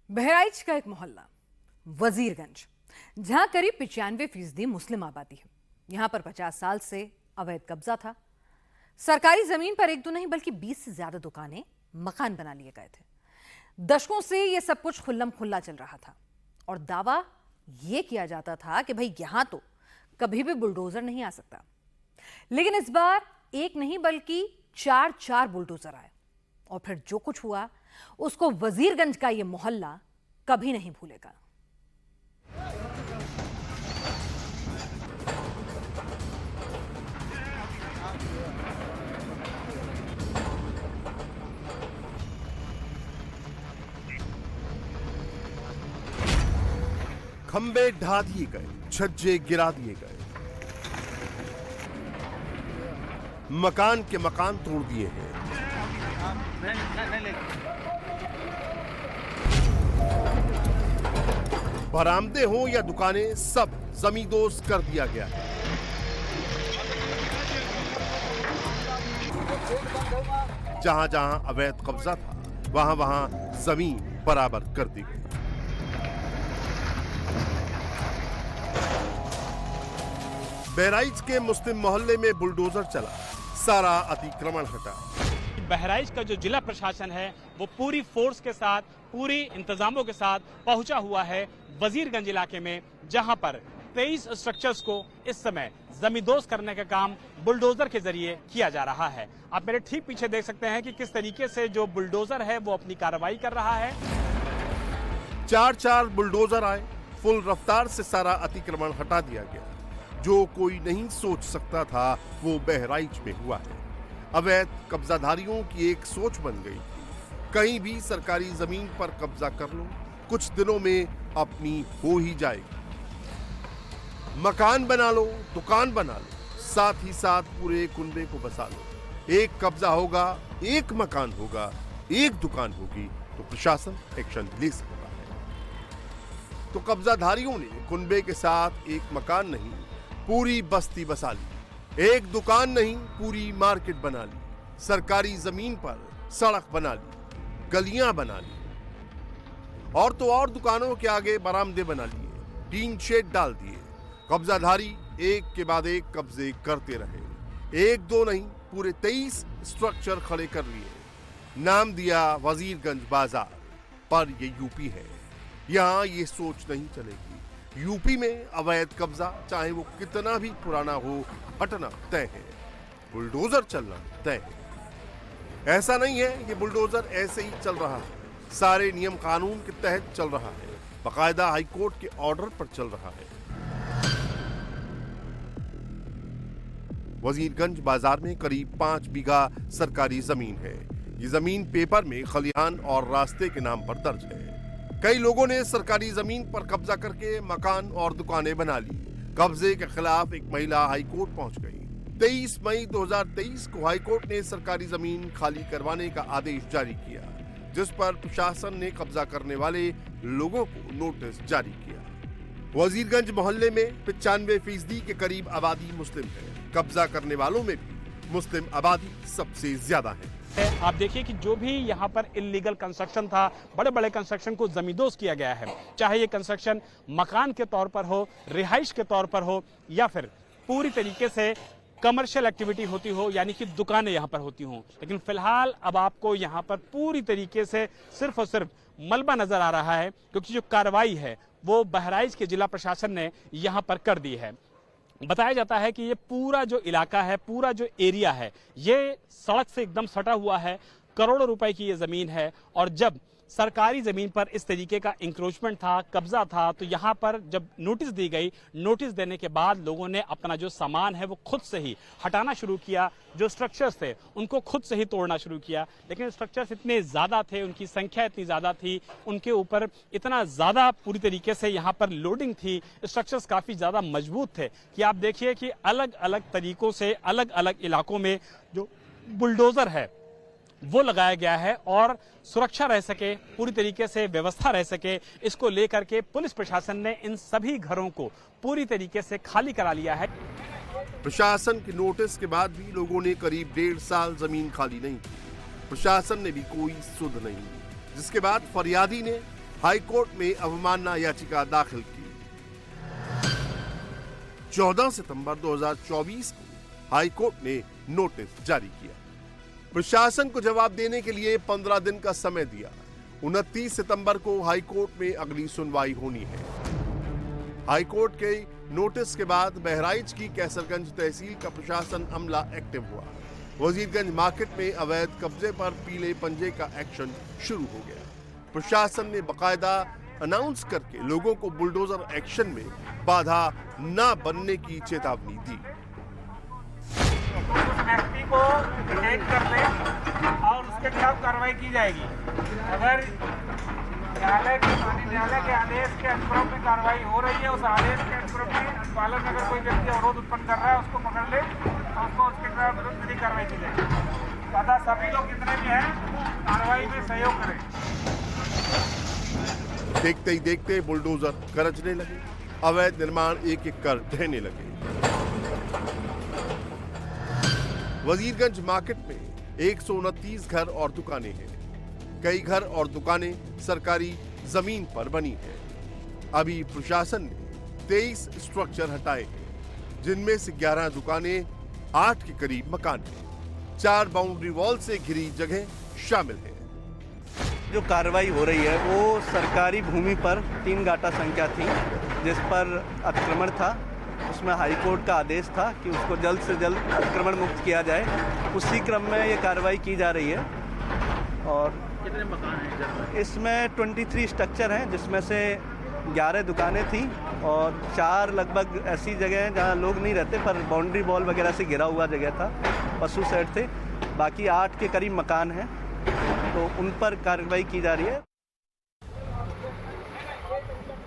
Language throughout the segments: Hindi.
बहराइच का एक मोहल्ला वजीरगंज, जहां करीब 95% मुस्लिम आबादी है। यहां पर 50 साल से अवैध कब्जा था। सरकारी जमीन पर एक दो नहीं बल्कि 20 से ज्यादा दुकानें, मकान बना लिए गए थे। दशकों से यह सब कुछ खुल्लम खुल्ला चल रहा था और दावा यह किया जाता था कि भाई यहां तो कभी भी बुलडोजर नहीं आ सकता। लेकिन इस बार एक नहीं बल्कि चार बुलडोजर आए और फिर जो कुछ हुआ उसको वजीरगंज का यह मोहल्ला कभी नहीं भूलेगा। खंबे ढा दिए गए, छज्जे गिरा दिए गए, मकान के मकान तोड़ दिए हैं। बरामदे हो या दुकानें, सब जमींदोज कर दिया गया है। जहां जहां अवैध कब्जा था, वहां वहां जमीन बराबर कर दी गई। बहराइच के मुस्लिम मोहल्ले में बुलडोजर चला, सारा अतिक्रमण हटा। बहराइच का जो जिला प्रशासन है वो पूरी फोर्स के साथ, पूरी इंतजामों के साथ पहुंचा हुआ है वजीरगंज इलाके में, जहां पर 23 स्ट्रक्चर्स को इस समय जमींदोज करने का काम बुलडोजर के जरिए किया जा रहा है। आप मेरे ठीक पीछे देख सकते हैं कि किस तरीके से जो बुलडोजर है वो अपनी कार्रवाई कर रहा है। चार बुलडोजर आए, फुल रफ्तार से सारा अतिक्रमण हटा दिया गया। जो कोई नहीं सोच सकता था वो बहराइच में हुआ है। अवैध कब्जाधारियों की एक सोच बन गई, कहीं भी सरकारी जमीन पर कब्जा कर लो, कुछ दिनों में अपनी हो ही जाएगी। मकान बना लो, दुकान बना लो, साथ ही साथ पूरे कुनबे को बसा लो। एक कब्जा होगा, एक मकान होगा, एक दुकान होगी तो प्रशासन एक्शन ले सकता है। तो कब्जाधारियों ने कुनबे के साथ एक मकान नहीं, पूरी बस्ती बसा ली। एक दुकान नहीं, पूरी मार्केट बना ली। सरकारी जमीन पर सड़क बना ली, गलियां बना ली, और तो और दुकानों के आगे बरामदे बना लिए, टीन शेड डाल दिए। कब्जाधारी एक के बाद एक कब्जे करते रहे। एक दो नहीं, पूरे 23 स्ट्रक्चर खड़े कर लिए। नाम दिया वजीरगंज बाजार, पर ये यूपी है। यहां ये सोच नहीं चलेगी। यूपी में अवैध कब्जा चाहे वो कितना भी पुराना हो, हटना तय है, बुलडोजर चलना तय है। ऐसा नहीं है कि बुलडोजर ऐसे ही चल रहा है, सारे नियम कानून के तहत चल रहा है, बाकायदा हाईकोर्ट के ऑर्डर पर चल रहा है। वजीरगंज बाजार में करीब 5 बीघा सरकारी जमीन है। ये जमीन पेपर में खलिहान और रास्ते के नाम पर दर्ज है। कई लोगों ने सरकारी जमीन पर कब्जा करके मकान और दुकानें बना ली। कब्जे के खिलाफ एक महिला हाईकोर्ट पहुंच गई। 23 मई 2023 को हाईकोर्ट ने सरकारी जमीन खाली करवाने का आदेश जारी किया, जिस पर प्रशासन ने कब्जा करने वाले लोगों को नोटिस जारी किया। वजीरगंज मोहल्ले में 95% के करीब आबादी मुस्लिम है। कब्जा करने वालों में भी मुस्लिम आबादी सबसे ज्यादा है। आप देखिए कि जो भी यहाँ पर इल्लीगल कंस्ट्रक्शन था, बड़े बड़े कंस्ट्रक्शन को जमींदोज किया गया है, चाहे ये कंस्ट्रक्शन मकान के तौर पर हो, रिहाइश के तौर पर हो, या फिर पूरी तरीके से कमर्शियल एक्टिविटी होती हो, यानी कि दुकानें यहाँ पर होती हों। लेकिन फिलहाल अब आपको यहाँ पर पूरी तरीके से सिर्फ और सिर्फ मलबा नजर आ रहा है, क्योंकि जो कार्रवाई है वो बहराइच के जिला प्रशासन ने यहाँ पर कर दी है। बताया जाता है कि ये पूरा जो इलाका है, पूरा जो एरिया है, ये सड़क से एकदम सटा हुआ है। करोड़ों रुपए की ये जमीन है, और जब सरकारी जमीन पर इस तरीके का इंक्रोचमेंट था, कब्जा था, तो यहाँ पर जब नोटिस दी गई, नोटिस देने के बाद लोगों ने अपना जो सामान है वो खुद से ही हटाना शुरू किया। जो स्ट्रक्चर्स थे उनको खुद से ही तोड़ना शुरू किया। लेकिन स्ट्रक्चर्स इतने ज्यादा थे, उनकी संख्या इतनी ज्यादा थी, उनके ऊपर इतना ज्यादा पूरी तरीके से यहाँ पर लोडिंग थी, स्ट्रक्चर्स काफी ज्यादा मजबूत थे कि आप देखिए कि अलग अलग तरीकों से अलग अलग इलाकों में जो बुलडोजर है वो लगाया गया है, और सुरक्षा रह सके, पूरी तरीके से व्यवस्था रह सके, इसको लेकर के पुलिस प्रशासन ने इन सभी घरों को पूरी तरीके से खाली करा लिया है। प्रशासन के नोटिस के बाद भी लोगों ने करीब 1.5 साल जमीन खाली नहीं की। प्रशासन ने भी कोई सुध नहीं, जिसके बाद फरियादी ने हाईकोर्ट में अवमानना याचिका दाखिल की। 14 सितंबर 2024 को हाईकोर्ट ने नोटिस जारी किया। प्रशासन को जवाब देने के लिए 15 दिन का समय दिया। 29 सितंबर को हाईकोर्ट में अगली सुनवाई होनी है। हाईकोर्ट के नोटिस के बाद बहराइच की कैसरगंज तहसील का प्रशासन अमला एक्टिव हुआ। वजीरगंज मार्केट में अवैध कब्जे पर पीले पंजे का एक्शन शुरू हो गया। प्रशासन ने बकायदा अनाउंस करके लोगों को बुलडोजर एक्शन में बाधा न बनने की चेतावनी दी। उस व्यक्ति को डिटेक्ट कर ले और उसके खिलाफ कार्रवाई की जाएगी। अगर न्यायालय के आदेश के अनुरूप में कार्रवाई हो रही है, उस आदेश के अनुरूप में पालन में अगर कोई व्यक्ति अवरोध उत्पन्न कर रहा है, उसको पकड़ ले और उसको उसके खिलाफ विधिक कार्रवाई की जाएगी। तथा सभी लोग जितने भी हैं कार्रवाई में सहयोग करें। देखते ही देखते बुलडोजर गरजने लगे, अवैध निर्माण एक एक कर ढहने लगे। वजीरगंज मार्केट में 129 घर और दुकानें हैं। कई घर और दुकानें सरकारी जमीन पर बनी हैं। अभी प्रशासन ने 23 स्ट्रक्चर हटाए हैं, जिनमें से 11 दुकानें, 8 के करीब मकान हैं। 4 बाउंड्री वॉल से घिरी जगह शामिल है। जो कार्रवाई हो रही है वो सरकारी भूमि पर 3 गाटा संख्या थी जिस पर अतिक्रमण था। उसमें हाईकोर्ट का आदेश था कि उसको जल्द से जल्द अतिक्रमण मुक्त किया जाए। उसी क्रम में ये कार्रवाई की जा रही है। और कितने मकान हैं? इसमें 23 स्ट्रक्चर हैं, जिसमें से 11 दुकानें थी और 4 लगभग ऐसी जगह हैं जहाँ लोग नहीं रहते पर बाउंड्री वॉल वगैरह से घिरा हुआ जगह था, पशु शेड थे। बाकी 8 के करीब मकान हैं, तो उन पर कार्रवाई की जा रही है।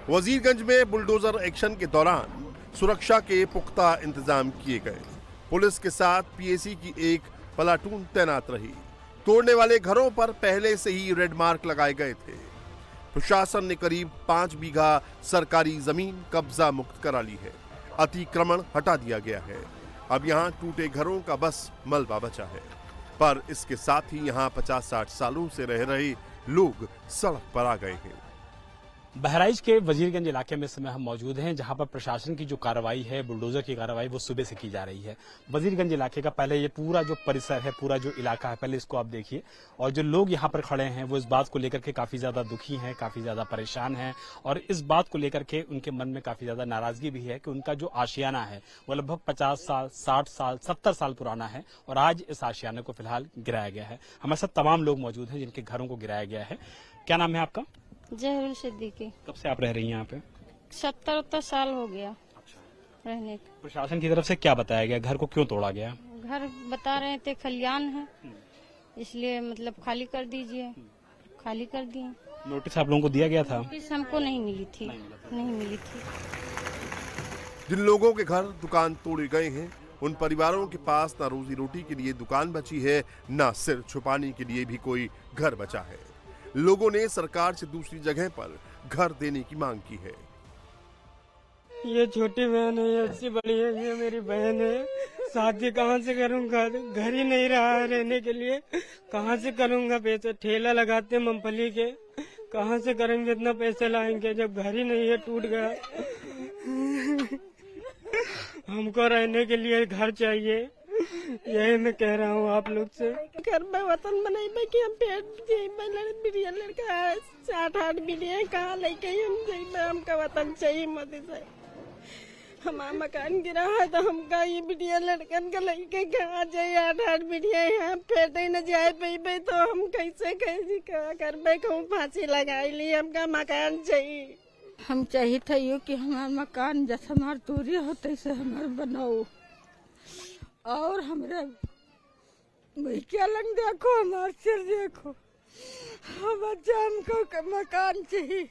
वजीरगंज में बुलडोजर एक्शन के दौरान सुरक्षा के पुख्ता इंतजाम किए गए। पुलिस के साथ पीएसी की एक प्लाटून तैनात रही। तोड़ने वाले घरों पर पहले से ही रेड मार्क लगाए गए थे। प्रशासन ने करीब 5 बीघा सरकारी जमीन कब्जा मुक्त करा ली है। अतिक्रमण हटा दिया गया है। अब यहाँ टूटे घरों का बस मलबा बचा है, पर इसके साथ ही यहाँ 50-60 सालों से रह रहे लोग सड़क पर आ गए हैं। बहराइच के वजीरगंज इलाके में इस समय हम मौजूद हैं, जहां पर प्रशासन की जो कार्रवाई है, बुलडोजर की कार्रवाई, वो सुबह से की जा रही है। वजीरगंज इलाके का पहले ये पूरा जो परिसर है, पूरा जो इलाका है, पहले इसको आप देखिए। और जो लोग यहाँ पर खड़े हैं वो इस बात को लेकर के काफी ज्यादा दुखी हैं, काफी ज्यादा परेशान हैं और इस बात को लेकर के उनके मन में काफी ज्यादा नाराजगी भी है कि उनका जो आशियाना है वो लगभग 50 साल, 60 साल, 70 साल पुराना है और आज इस आशियाने को फिलहाल गिराया गया है। हमारे साथ तमाम लोग मौजूद हैं जिनके घरों को गिराया गया है। क्या नाम है आपका? जहरुल सिद्दीकी। कब से आप रह रही हैं यहाँ पे? 70 साल हो गया रहने का। प्रशासन की तरफ से क्या बताया गया, घर को क्यों तोड़ा गया? घर बता रहे थे खलियान है, इसलिए मतलब खाली कर दीजिए। खाली कर दिए। नोटिस आप लोगों को दिया गया था? नोटिस हमको नहीं मिली थी। नहीं मिली थी। जिन लोगों के घर दुकान तोड़े गए हैं, उन परिवारों के पास न रोजी रोटी के लिए दुकान बची है, न सिर छुपाने के लिए भी कोई घर बचा है। लोगों ने सरकार से दूसरी जगह पर घर देने की मांग की है। ये छोटी बहन है, ये अच्छी बड़ी है, ये मेरी बहन है। शादी कहाँ से करूँगा? घर ही नहीं रहा है रहने के लिए, कहाँ से करूँगा? पैसे ठेला लगाते हैं मूंगफली के, कहाँ से करेंगे? इतना पैसे लाएंगे जब घर ही नहीं है, टूट गया। हमको रहने के लिए घर चाहिए, यही मैं कह रहा हूँ आप लोग से। घर में वतन बनाई कि हम बिटिया लड़का 7-8 बिटिया कहाँ लेके हमका वतन चाहिए। मोदी से हमारा मकान गिरा है तो हमका ये बिटिया लड़कन का लेके कहाँ जाए? 8-8 बिटिया यहाँ फेटे न जाए पे तो हम कैसे कर कहूँ फांसी लगाई ली। हमका मकान चाहिए। हम चाहिए था यो कि हमारा मकान जैसा हमारा दूरी हो तैसे हमारा बनाओ और हमारे क्या लग देखो, हमारे सिर देखो। हम बच्चा हमको मकान चाहिए,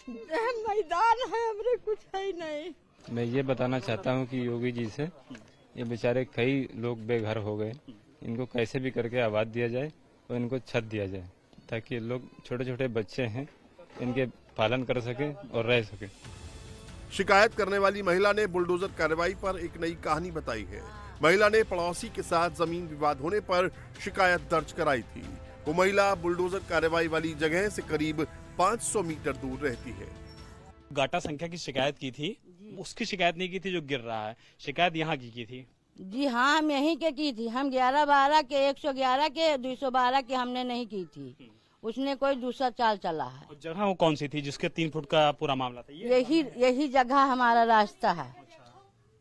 मैदान है, हमारे कुछ है नहीं। मैं ये बताना चाहता हूँ कि योगी जी से, ये बेचारे कई लोग बेघर हो गए, इनको कैसे भी करके आवाज दिया जाए और इनको छत दिया जाए ताकि ये लोग छोटे छोटे बच्चे हैं इनके पालन कर सके और रह सके। शिकायत करने वाली महिला ने बुलडोजर कार्रवाई पर एक नई कहानी बताई है। महिला ने पड़ोसी के साथ जमीन विवाद होने पर शिकायत दर्ज कराई थी। वो महिला बुलडोजर कार्रवाई वाली जगह से करीब 500 मीटर दूर रहती है। गाटा संख्या की शिकायत की थी, उसकी शिकायत नहीं की थी जो गिर रहा है, शिकायत यहाँ की थी। जी हाँ, हम यहीं के की थी। हम 11-12 के 111 के 212 की हमने नहीं की थी। उसने कोई दूसरा चाल चला है। और जगह वो कौन सी थी जिसके 3 फुट का पूरा मामला था? यही जगह हमारा रास्ता है।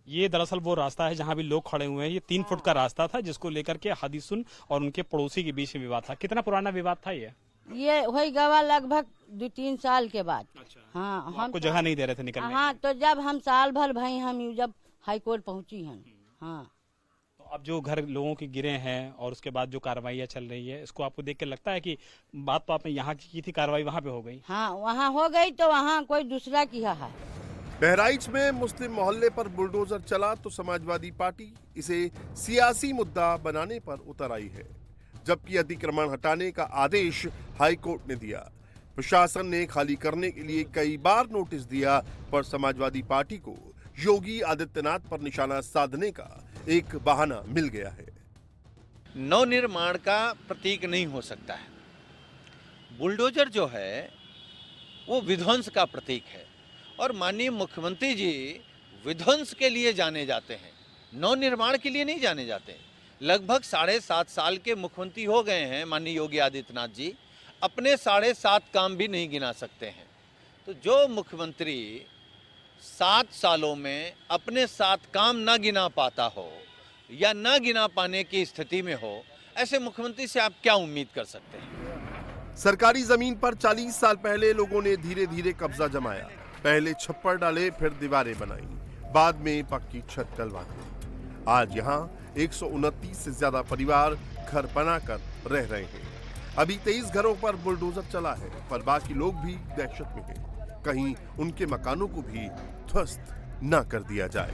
ये दरअसल वो रास्ता है जहाँ भी लोग खड़े हुए हैं। ये 3 फुट का रास्ता था जिसको लेकर के हादीसुन और उनके पड़ोसी के बीच में विवाद था। कितना पुराना विवाद था ये वही गवा लगभग 2-3 साल के बाद। हाँ, हम आपको जगह नहीं दे रहे थे निकलने? हाँ, तो जब हम साल भर भाई हम जब हाई कोर्ट पहुँची हैं। हाँ, तो अब जो घर लोगों के गिरे हैं और उसके बाद जो कार्रवाई चल रही है, इसको आपको देख के लगता है कि बात तो आपने यहाँ की थी, कार्रवाई वहाँ पे हो गई? हाँ, वहाँ हो गई तो वहाँ कोई दूसरा किया है। बहराइच में मुस्लिम मोहल्ले पर बुलडोजर चला तो समाजवादी पार्टी इसे सियासी मुद्दा बनाने पर उतर आई है, जबकि अतिक्रमण हटाने का आदेश हाई कोर्ट ने दिया। प्रशासन ने खाली करने के लिए कई बार नोटिस दिया, पर समाजवादी पार्टी को योगी आदित्यनाथ पर निशाना साधने का एक बहाना मिल गया है। नवनिर्माण का प्रतीक नहीं हो सकता है। बुलडोजर जो है वो विध्वंस का प्रतीक है और माननीय मुख्यमंत्री जी विध्वंस के लिए जाने जाते हैं, नवनिर्माण के लिए नहीं जाने जाते। लगभग 7.5 साल के मुख्यमंत्री हो गए हैं माननीय योगी आदित्यनाथ जी, अपने 7.5 काम भी नहीं गिना सकते हैं। तो जो मुख्यमंत्री 7 सालों में अपने 7 काम ना गिना पाता हो या ना गिना पाने की स्थिति में हो, ऐसे मुख्यमंत्री से आप क्या उम्मीद कर सकते हैं? सरकारी जमीन पर 40 साल पहले लोगों ने धीरे धीरे कब्जा जमाया। पहले छप्पर डाले, फिर दीवारें बनाई, बाद में पक्की छत डलवा दी। आज यहाँ 129 से ज्यादा परिवार घर बनाकर रह रहे हैं। अभी 23 घरों पर बुलडोजर चला है, पर बाकी लोग भी दहशत में हैं। कहीं उनके मकानों को भी ध्वस्त न कर दिया जाए।